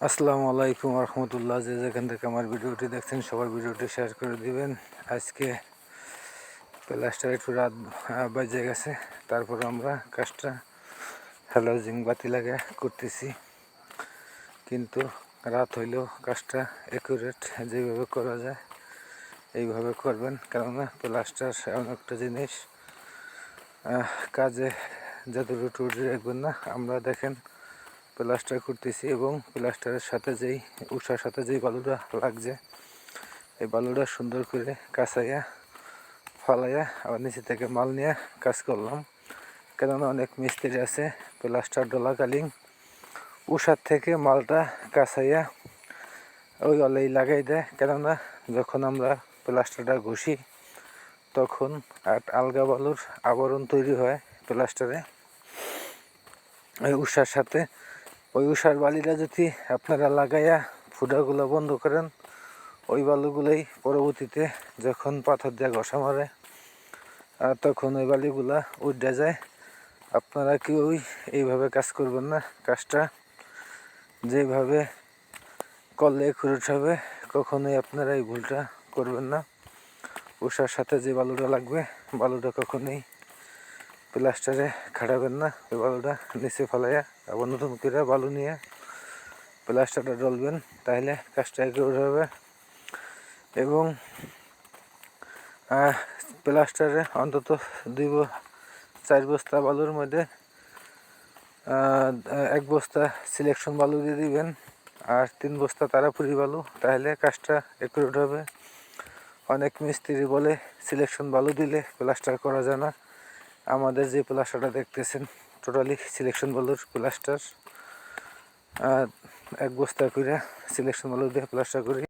আসসালামু আলাইকুম রহমতুল্লাহ। যে যেখান থেকে আমার ভিডিওটি দেখছেন সবার ভিডিওটি শেয়ার করে দিবেন। আজকে প্লাস্টার একটু রাত বাজে গেছে, তারপর আমরা কাজটা হ্যালোজিং বাতি লাগে করতেছি, কিন্তু রাত হইলেও কাজটা অ্যাকুরেট যেভাবে করা যায় এইভাবে করবেন। কেননা প্লাস্টার এমন একটা জিনিস, কাজে যতটুকু টুটি রাখবেন না। আমরা দেখেন প্লাস্টার করতেছি এবং প্লাস্টারের সাথে যেই উষার সাথে যেই বালুটা লাগছে, এই বালুটা সুন্দর করে কাঁচাইয়া ফালাইয়া আবার নিচে থেকে মাল নিয়ে কাজ করলাম। কেননা অনেক মিস্ত্রি আছে প্লাস্টার ডলাকালীন উষার থেকে মালটা কাঁচাইয়া ওই অলেই লাগাই দেয়। কেননা যখন আমরা প্লাস্টারটা ঘষি তখন আলগা বালুর আবরণ তৈরি হয় প্লাস্টারে ওই উষার সাথে। ওই উষার বালিটা যদি আপনারা লাগাইয়া ফুটাগুলো বন্ধ করেন, ওই বালুগুলোই পরবর্তীতে যখন পাথর দিয়ে ঘষা মারে তখন ওই বালিগুলা উঠে যায়। আপনারা কেউ এইভাবে কাজ করবেন না। কাজটা যেভাবে করলে খুঁড়ে হবে, কখনোই আপনারা এই ভুলটা করবেন না। উষার সাথে যে বালুটা লাগবে, বালুটা কখনোই প্লাস্টারে খাটাবেন না। ওই বালুটা নিচে ফেলাইয়া আবার নতুন করে বালু নিয়ে প্লাস্টারটা ডলবেন, তাহলে কাজটা একেবারে হবে। এবং প্লাস্টারে অন্তত 4 বস্তা বালুর মধ্যে 1 বস্তা সিলেকশন বালু দিয়ে দিবেন আর 3 বস্তা তারাপুরি বালু, তাহলে কাজটা একুরেট হবে। অনেক মিস্ত্রি বলে সিলেকশন বালু দিলে প্লাস্টার করা যায় না। আমাদের যে প্লাস্টারটা দেখতেছেন টোটালি সিলেকশন বালুর প্লাস্টার। 1 বস্তা করে সিলেকশন বালু দিয়ে প্লাস্টার করি।